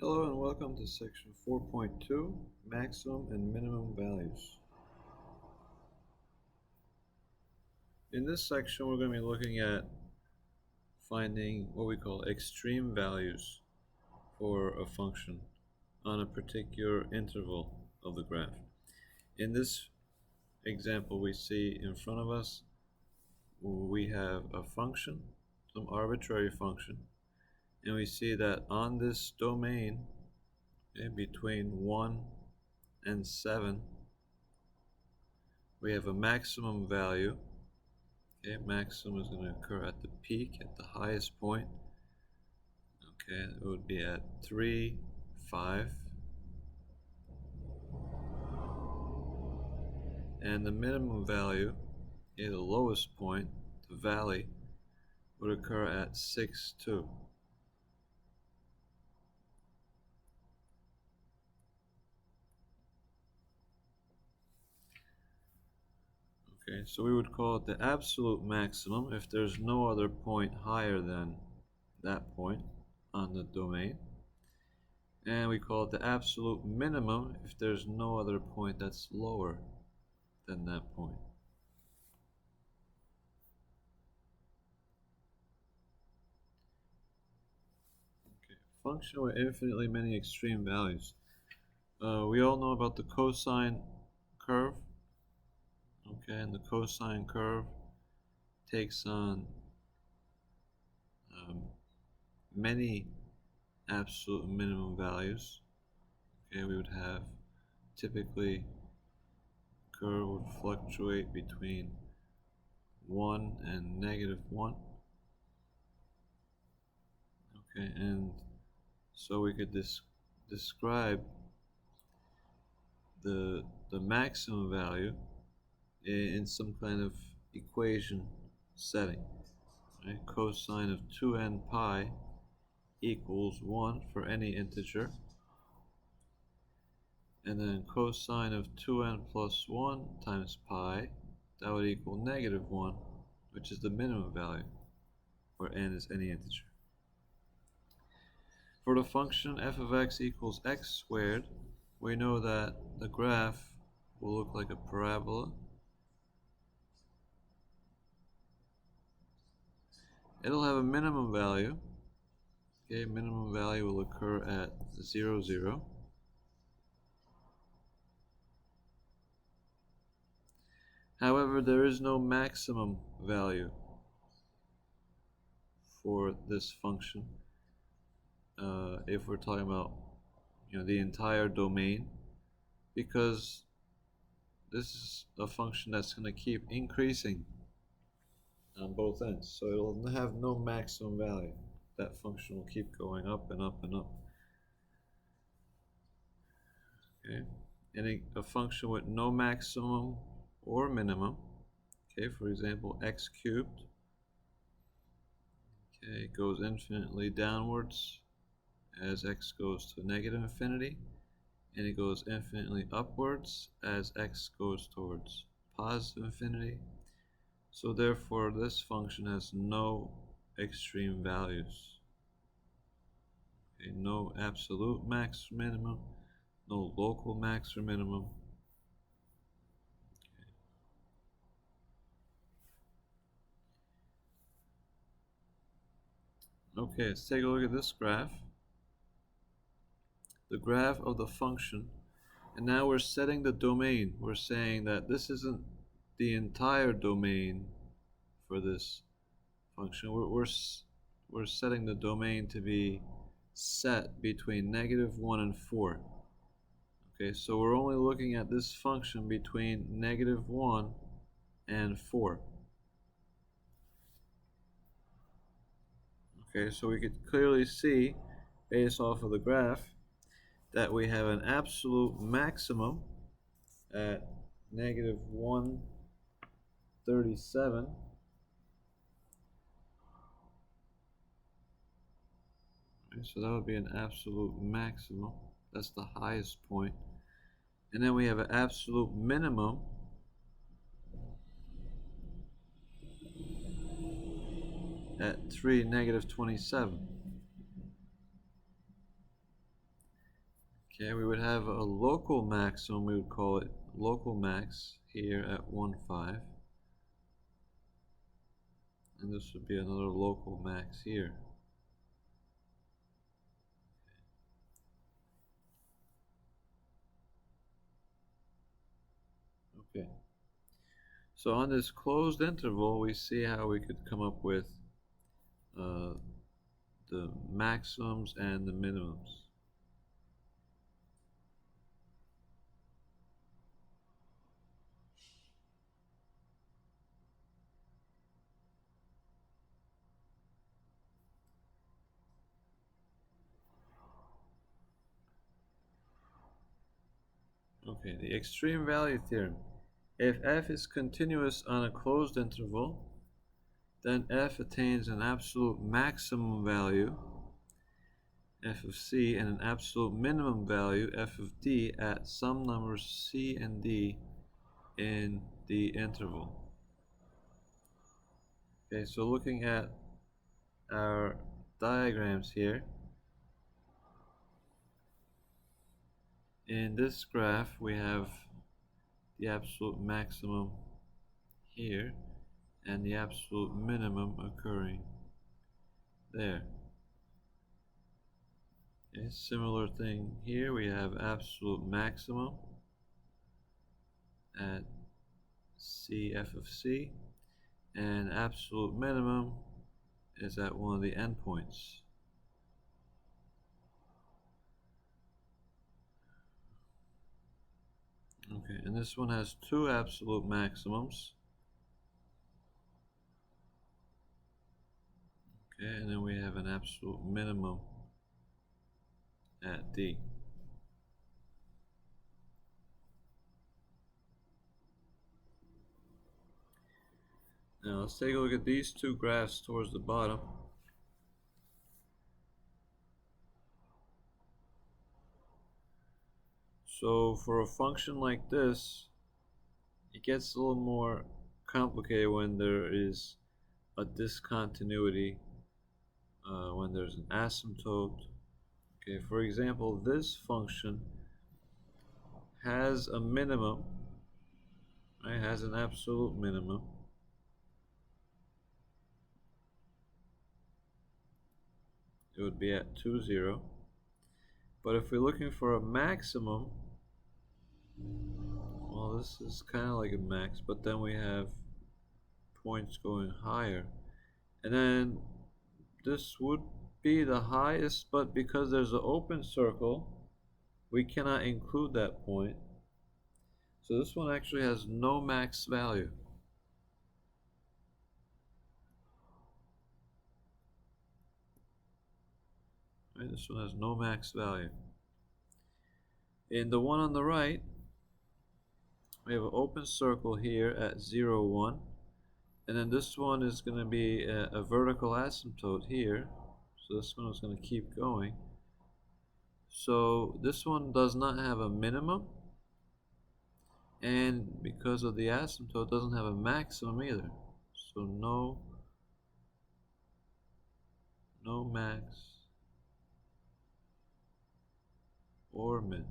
Hello and welcome to section 4.2, maximum and minimum values. In this section we're going to be looking at finding what we call extreme values for a function on a particular interval of the graph. In this example we see in front of us we have a function, some arbitrary function, and we see that on this domain between 1 and 7 we have a maximum value. Maximum is going to occur at the peak, at the highest point. It would be at 3, 5. And the minimum value, the lowest point, the valley, would occur at 6, 2. So we would call it the absolute maximum if there's no other point higher than that point on the domain. And we call it the absolute minimum if there's no other point that's lower than that point. Function with infinitely many extreme values. We all know about the cosine curve. And the cosine curve takes on many absolute minimum values. We would have typically curve would fluctuate between 1 and -1. And so we could describe the maximum value in some kind of equation setting. Cosine of 2n pi equals 1 for any integer, and then cosine of 2n plus 1 times pi, that would equal -1, which is the minimum value, where n is any integer. For the function f of x equals x squared, we know that the graph will look like a parabola. It'll have a minimum value. Minimum value will occur at 0, 0. However, there is no maximum value for this function if we're talking about the entire domain, because this is a function that's going to keep increasing on both ends, so it'll have no maximum value. That function will keep going up and up and up. And a function with no maximum or minimum, for example x cubed, it goes infinitely downwards as x goes to -infinity, and it goes infinitely upwards as x goes towards positive infinity. So therefore this function has no extreme values. No absolute max or minimum, no local max or minimum. Let's take a look at this graph. The graph of the function, and now we're setting the domain. We're saying that this isn't the entire domain for this function. We're setting the domain to be set between -1 and 4. So we're only looking at this function between -1 and 4. So we could clearly see, based off of the graph, that we have an absolute maximum at -137. So that would be an absolute maximum. That's the highest point. And then we have an absolute minimum at 3, -27. Okay, we would have a local maximum, we would call it local max here at 1, 5. And this would be another local max here. Okay. So on this closed interval, we see how we could come up with uh, the maximums and the minimums. Okay, the extreme value theorem. If f is continuous on a closed interval, then f attains an absolute maximum value, f of c, and an absolute minimum value, f of d, at some numbers c and d in the interval. Okay, so looking at our diagrams here, in this graph we have the absolute maximum here and the absolute minimum occurring there. A similar thing here, we have absolute maximum at CF of C, and absolute minimum is at one of the endpoints. Okay, and this one has two absolute maximums. Okay, and then we have an absolute minimum at D. Now let's take a look at these two graphs towards the bottom. So for a function like this, it gets a little more complicated when there is a discontinuity, when there's an asymptote. Okay, for example, this function has a minimum, right? Has an absolute minimum. It would be at 2, 0. But if we're looking for a maximum, well, this is kind of like a max, but then we have points going higher. And then this would be the highest, but because there's an open circle, we cannot include that point. So this one actually has no max value. Right, this one has no max value. In the one on the right, we have an open circle here at 0, 1. And then this one is going to be a vertical asymptote here. So this one is going to keep going. So this one does not have a minimum. And because of the asymptote, it doesn't have a maximum either. So no max or min.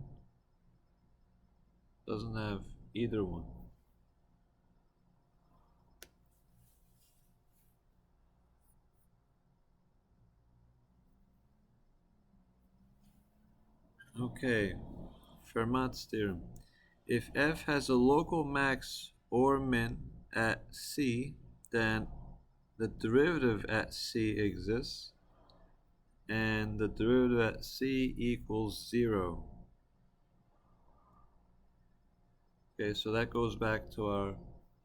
Doesn't have either one. Okay, Fermat's theorem. If f has a local max or min at c, then the derivative at c exists, and the derivative at c equals 0. Okay, so that goes back to our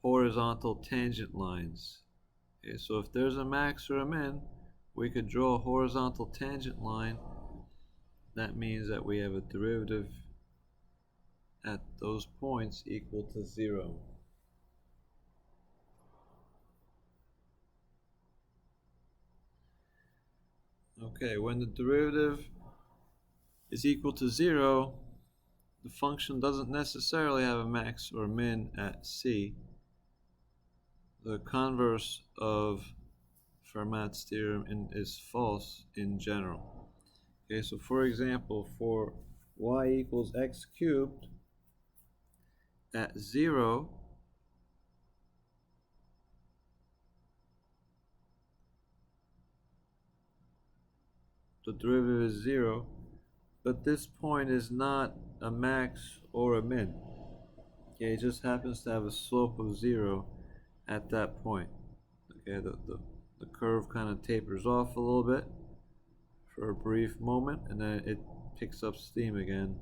horizontal tangent lines. Okay, so if there's a max or a min, we could draw a horizontal tangent line. That means that we have a derivative at those points equal to 0. Okay, when the derivative is equal to 0, the function doesn't necessarily have a max or min at c. The converse of Fermat's theorem is false in general. Okay, so for example, for y equals x cubed at 0, the derivative is 0, but this point is not a max or a min. Okay, it just happens to have a slope of 0 at that point. Okay, the curve kind of tapers off a little bit for a brief moment, and then it picks up steam again,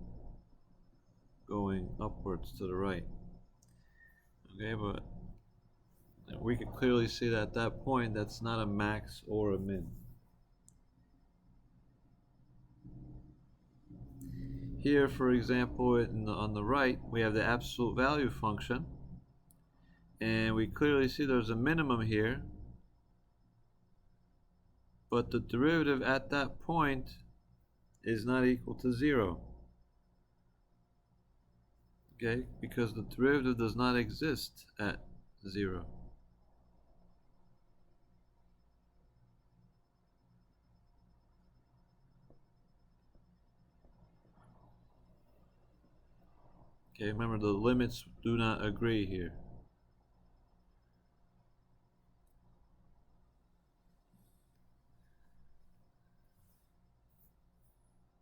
going upwards to the right. Okay, but we can clearly see that at that point, that's not a max or a min. Here, for example, on the right, we have the absolute value function, and we clearly see there's a minimum here, but the derivative at that point is not equal to 0. Okay, because the derivative does not exist at 0. Okay, remember the limits do not agree here.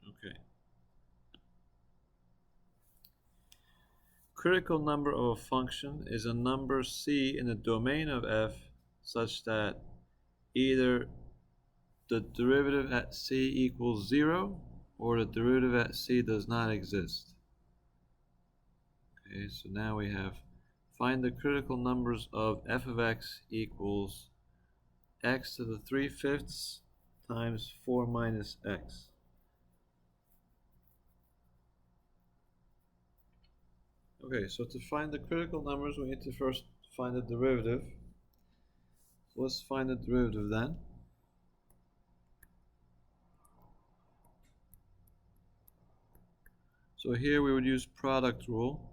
Okay. Critical number of a function is a number c in the domain of f such that either the derivative at c equals 0 or the derivative at c does not exist. Okay, so now we have find the critical numbers of f of x equals x to the 3/5 times 4 minus x. Okay, so to find the critical numbers, we need to first find the derivative. So let's find the derivative then. So here we would use product rule.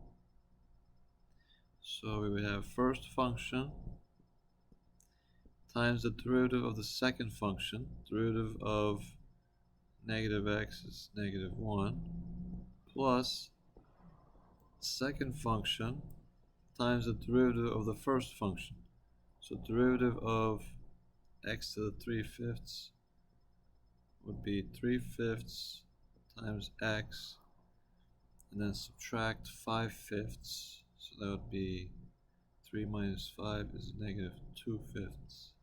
So we would have first function times the derivative of the second function. Derivative of negative x is -1 plus second function times the derivative of the first function. So derivative of x to the 3/5 would be 3/5 times x, and then subtract 5/5. So that would be 3 minus 5 is -2/5.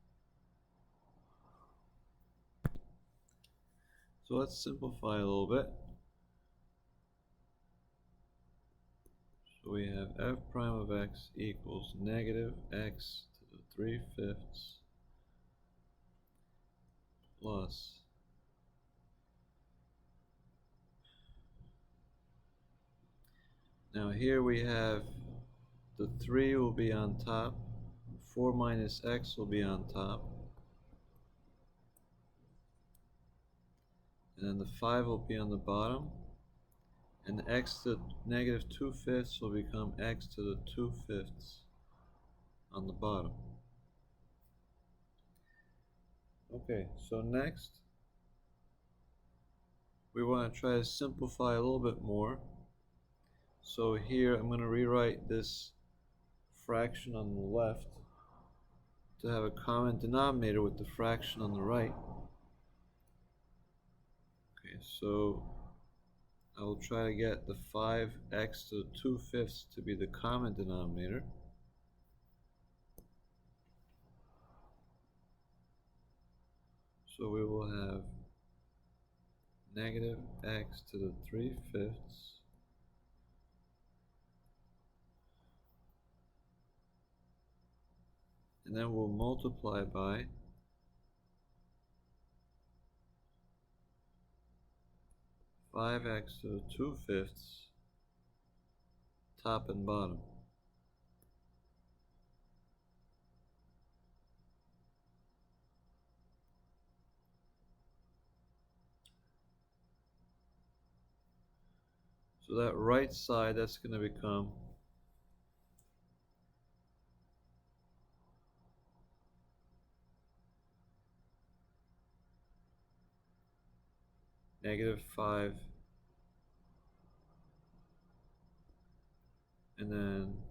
So let's simplify a little bit. So we have f prime of x equals -x to the 3/5 plus now here we have the 3 will be on top, 4 minus x will be on top, and then the 5 will be on the bottom, and x to -2/5 will become x to the 2/5 on the bottom. Okay, so next we want to try to simplify a little bit more. So here I'm going to rewrite this fraction on the left to have a common denominator with the fraction on the right. Okay, so I will try to get the 5x to the 2/5 to be the common denominator. So we will have -x to the 3/5 and then we'll multiply by 5x to the 2/5 top and bottom. So that right side, that's going to become -5 and then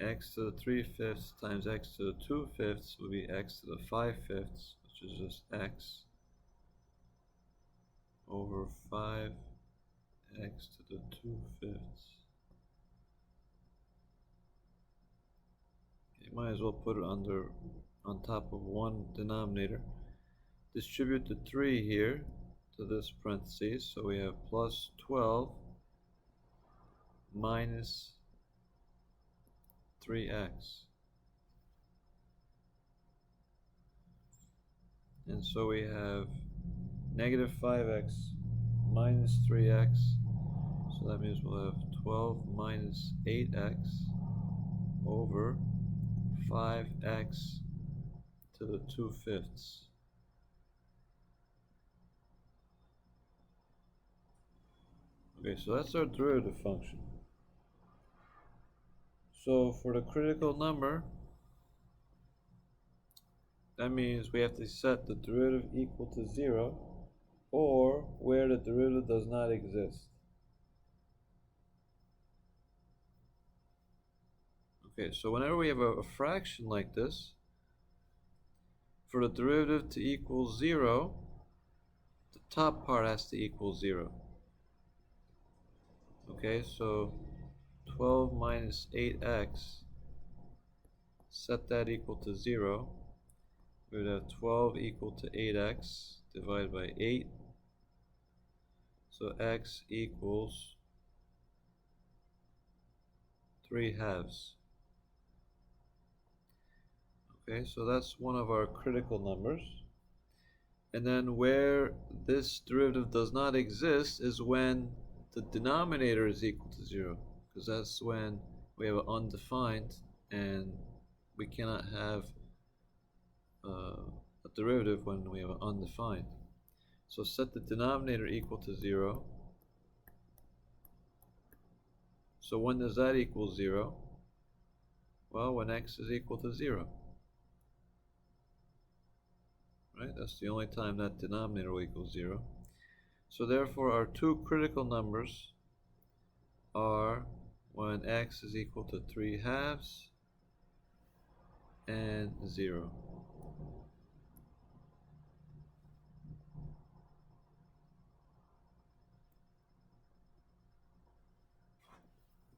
x to the 3/5 times x to the 2/5 will be x to the 5/5, which is just x over 5x to the 2/5. You might as well put it on top of one denominator. Distribute the 3 here to this parentheses, so we have plus 12 minus 3x. And so we have negative 5x minus 3x, so that means we'll have 12 minus 8x over 5x to the 2/5. Okay, so that's our derivative function. So for the critical number, that means we have to set the derivative equal to 0 or where the derivative does not exist. Okay, so whenever we have a fraction like this, for the derivative to equal 0, the top part has to equal 0. Okay, so 12 minus 8x, set that equal to 0. We would have 12 equal to 8x divided by 8. So x equals 3/2. Okay, so that's one of our critical numbers. And then where this derivative does not exist is when the denominator is equal to 0, because that's when we have an undefined and we cannot have a derivative when we have an undefined. So set the denominator equal to 0. So when does that equal 0? Well, when x is equal to 0. Right? That's the only time that denominator will equal 0. So therefore our two critical numbers are when x is equal to 3/2 and 0.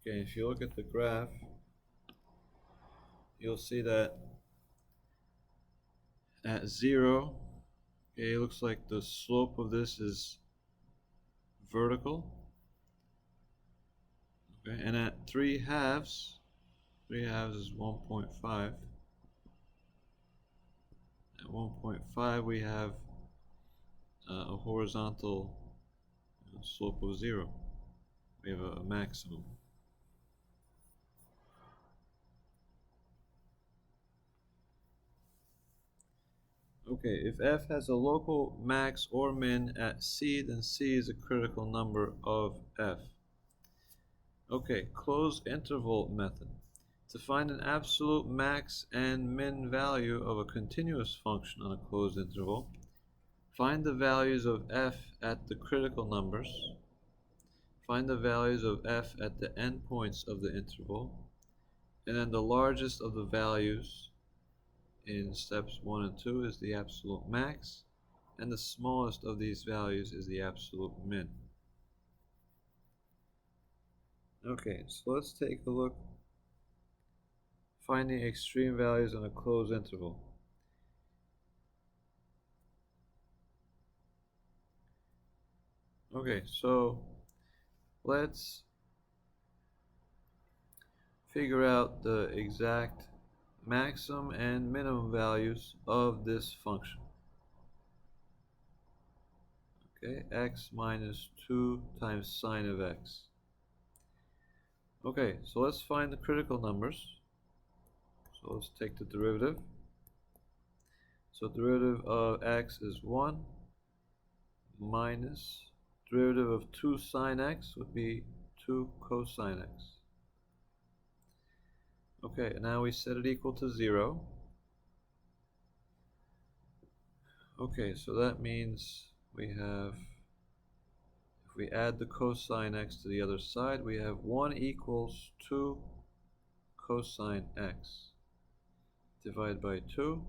Okay, if you look at the graph, you'll see that at 0, okay, it looks like the slope of this is vertical. Okay, and at 3/2, 3/2 is 1.5. At 1.5 we have a horizontal slope of 0. We have a maximum. Okay, if f has a local max or min at c, then c is a critical number of f. Okay, closed interval method. To find an absolute max and min value of a continuous function on a closed interval, find the values of f at the critical numbers, find the values of f at the endpoints of the interval, and then the largest of the values in steps 1 and 2 is the absolute max, and the smallest of these values is the absolute min. Okay, so let's take a look, finding extreme values on a closed interval. Okay, so let's figure out the exact maximum and minimum values of this function. Okay, x minus 2 times sine of x. Okay, so let's find the critical numbers. So let's take the derivative. So derivative of x is 1 minus derivative of 2 sine x would be 2 cosine x. Okay, and now we set it equal to 0. Okay, so that means we have, if we add the cosine x to the other side, we have 1 equals 2 cosine x divided by 2.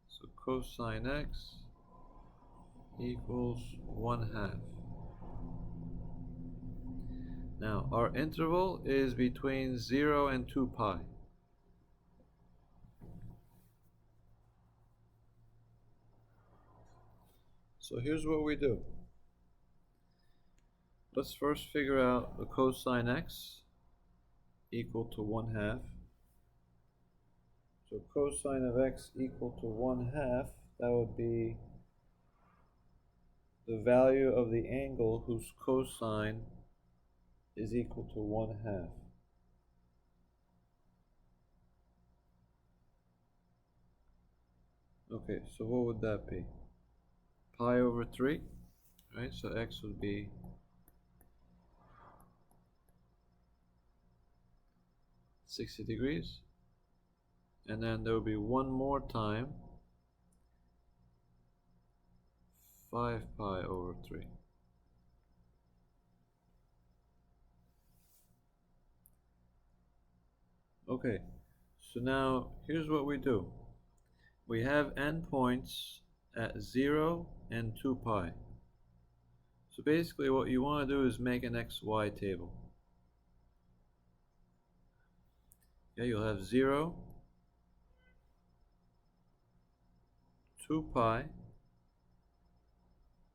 So cosine x equals 1/2. Now our interval is between 0 and 2 pi. So here's what we do. Let's first figure out the cosine x equal to 1/2. So cosine of x equal to 1/2, that would be the value of the angle whose cosine is equal to 1/2. Okay, so what would that be? Pi over 3, right? So x would be 60 degrees. And then there will be one more time, 5 pi over 3. Okay, so now here's what we do. We have endpoints at 0 and 2 pi. So basically what you want to do is make an xy table. Yeah, you'll have 0, 2 pi,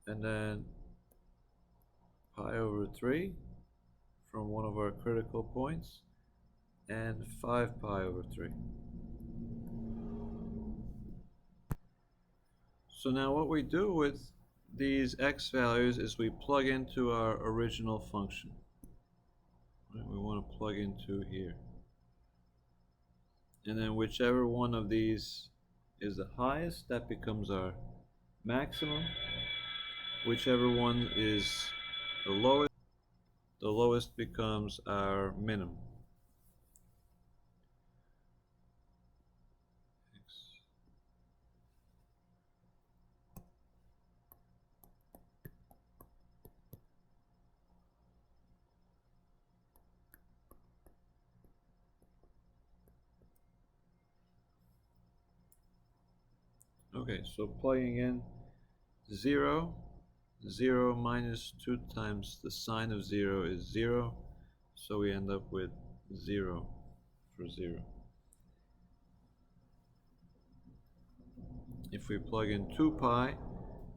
and then pi over 3 from one of our critical points, and 5 pi over 3. So now what we do with these x values is we plug into our original function. Right, we want to plug into here. And then whichever one of these is the highest, that becomes our maximum. Whichever one is the lowest becomes our minimum. Okay, so plugging in 0, 0 minus 2 times the sine of 0 is 0, so we end up with 0 for 0. If we plug in 2 pi,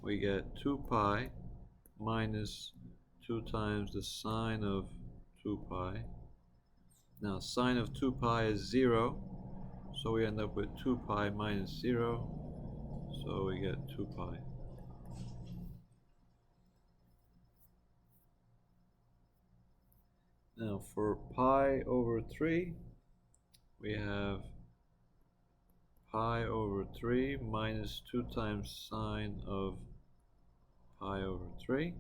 we get 2 pi minus 2 times the sine of 2 pi. Now sine of 2 pi is 0, so we end up with 2 pi minus 0, so we get 2 pi. Now for pi over 3, we have pi over 3 minus 2 times sine of pi over 3.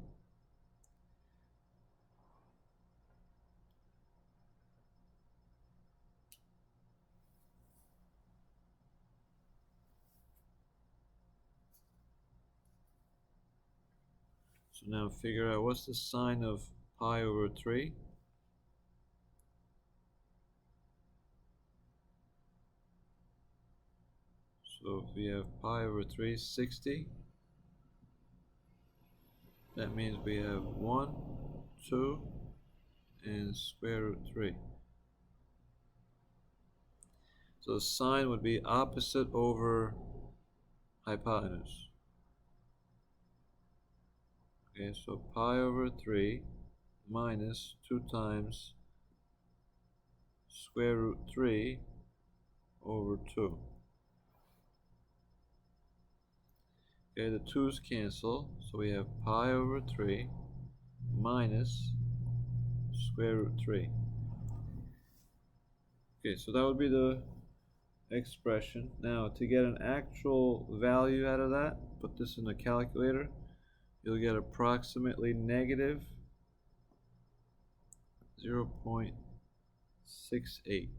So now figure out what's the sine of pi over 3. So if we have pi over 3, 60. That means we have 1, 2, and square root 3. So sine would be opposite over hypotenuse. Okay, so pi over 3 minus 2 times square root 3 over 2. Okay, the 2's cancel, so we have pi over 3 minus square root 3. Okay, so that would be the expression. Now, to get an actual value out of that, put this in the calculator, you'll get approximately negative 0.68.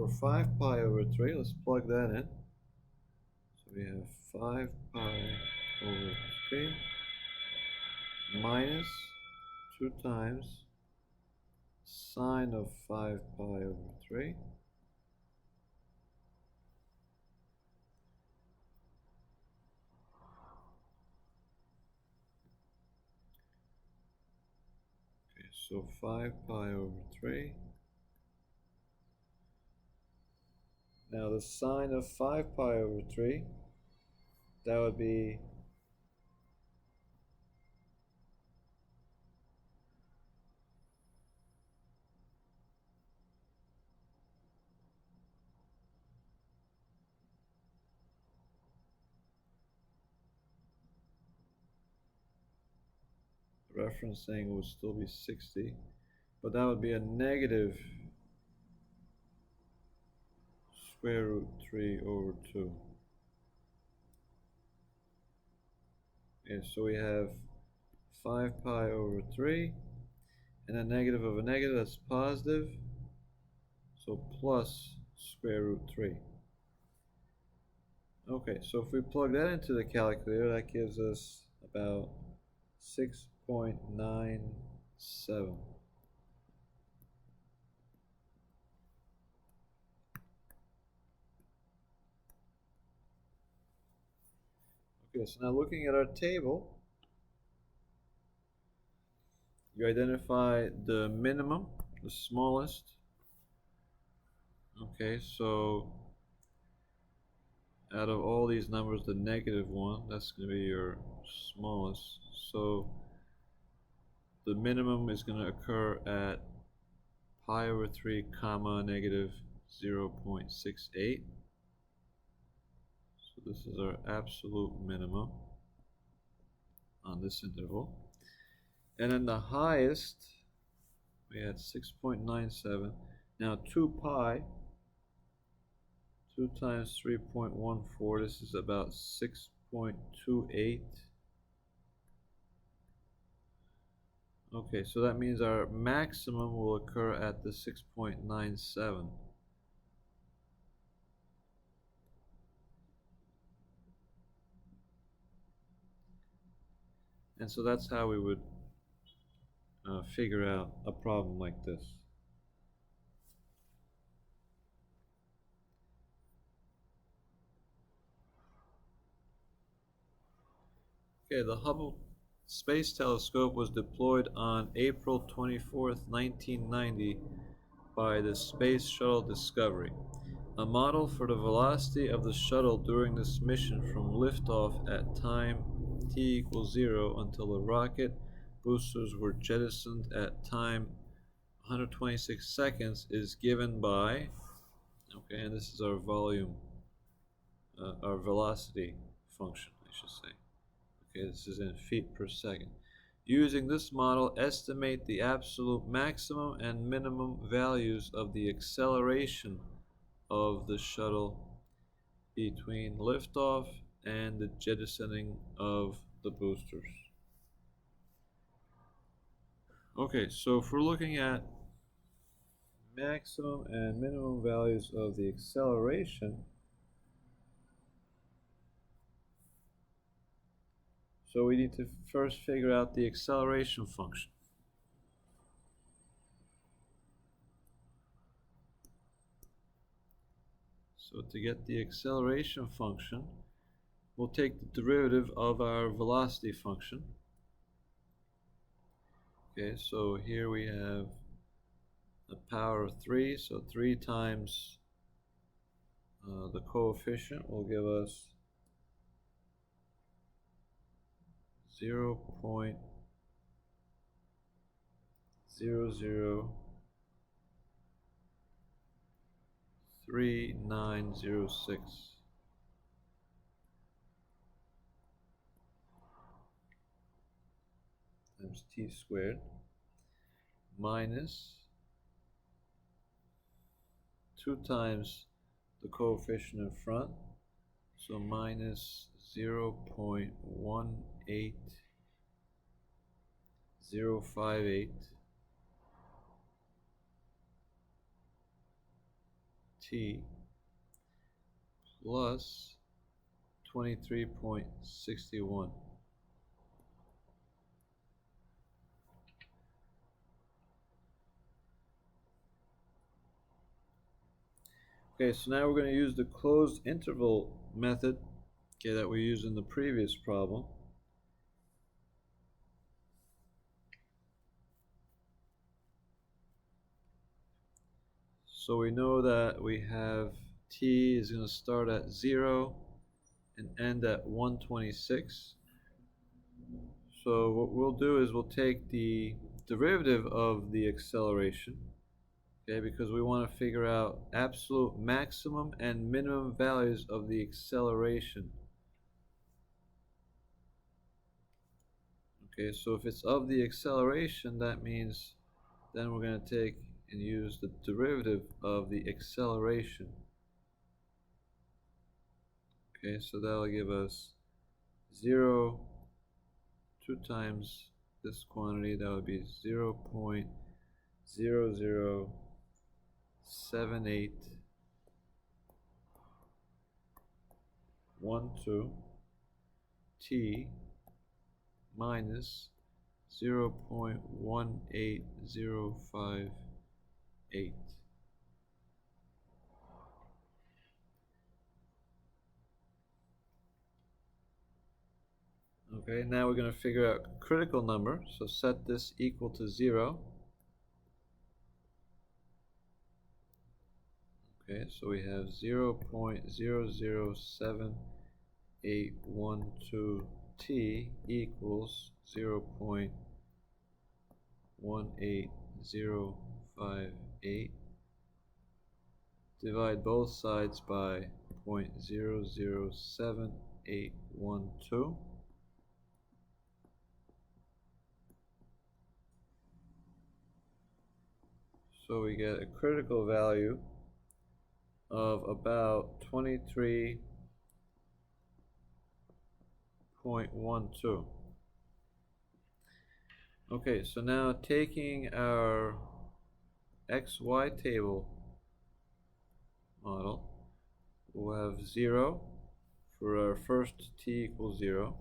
5 pi over 3, let's plug that in. So we have 5 pi over 3 minus 2 times sine of 5 pi over 3 so 5 pi over 3. Now the sine of 5 pi over 3, that would be referencing would still be 60, but that would be a negative square root 3 over 2. Okay, so we have 5 pi over 3, and a negative of a negative, that's positive, so plus square root 3. Okay, so if we plug that into the calculator, that gives us about 6.97. Okay, so now looking at our table, you identify the minimum, the smallest. Okay, so out of all these numbers, the negative one, that's going to be your smallest. So the minimum is going to occur at pi over 3 comma negative 0.68. So this is our absolute minimum on this interval. And then the highest, we had 6.97. Now 2 pi, 2 times 3.14, this is about 6.28. Okay, so that means our maximum will occur at the 6.97. And so that's how we would figure out a problem like this. Okay, the Hubble Space Telescope was deployed on April 24th, 1990 by the Space Shuttle Discovery. A model for the velocity of the shuttle during this mission from liftoff at time t equals 0 until the rocket boosters were jettisoned at time 126 seconds is given by, okay, and this is our volume, our velocity function, I should say. Okay, this is in feet per second. Using this model, estimate the absolute maximum and minimum values of the acceleration of the shuttle between liftoff and the jettisoning of the boosters. Okay, so if we're looking at maximum and minimum values of the acceleration, so we need to first figure out the acceleration function. So to get the acceleration function, we'll take the derivative of our velocity function. Okay, so here we have the power of 3, so 3 times the coefficient will give us 0.003906 times t squared minus 2 times the coefficient in front, so minus 0.18058 t plus 23.61. Okay, so now we're going to use the closed interval method, okay, that we used in the previous problem. So we know that we have t is going to start at 0 and end at 126. So what we'll do is we'll take the derivative of the acceleration, okay, because we want to figure out absolute maximum and minimum values of the acceleration. Okay, so if it's of the acceleration, that means then we're going to take and use the derivative of the acceleration. Okay, so that'll give us 0, 2 times this quantity, that would be 0.007812 t minus 0.18058. Okay, now we're going to figure out critical number, so set this equal to 0. Okay, so we have 0.007812 t equals 0.18058. Divide both sides by 0.007812. So we get a critical value of about 23.12. Okay, so now taking our XY table model, we'll have 0 for our first t equals 0.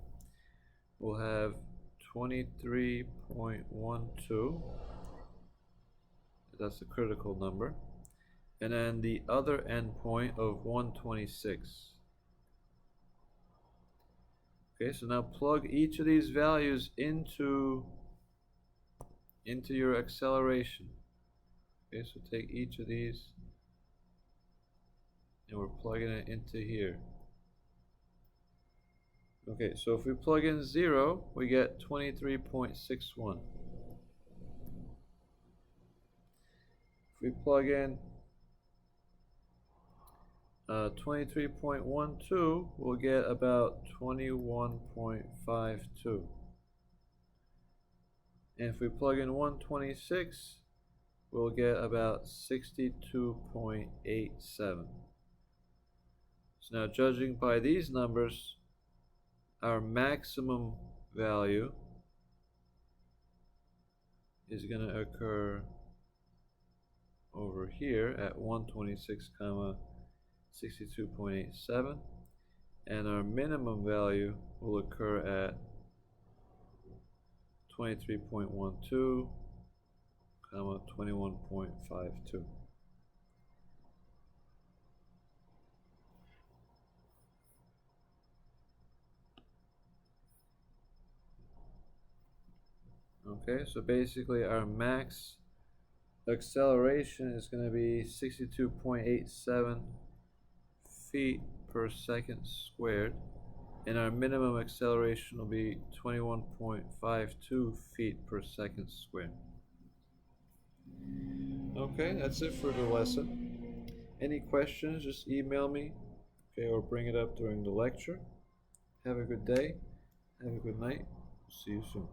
We'll have 23.12. That's the critical number. And then the other endpoint of 126. Okay, so now plug each of these values into your acceleration. Okay, so take each of these and we're plugging it into here. Okay, so if we plug in 0, we get 23.61. If we plug in 23.12, we'll get about 21.52. And if we plug in 126, we'll get about 62.87. So now, judging by these numbers, our maximum value is going to occur over here at 126, 62.87, and our minimum value will occur at 23.12, 21.52. Okay, so basically our max acceleration is going to be 62.87 feet per second squared, and our minimum acceleration will be 21.52 feet per second squared. Okay, that's it for the lesson. Any questions, just email me, okay, or bring it up during the lecture. Have a good day. Have a good night. See you soon.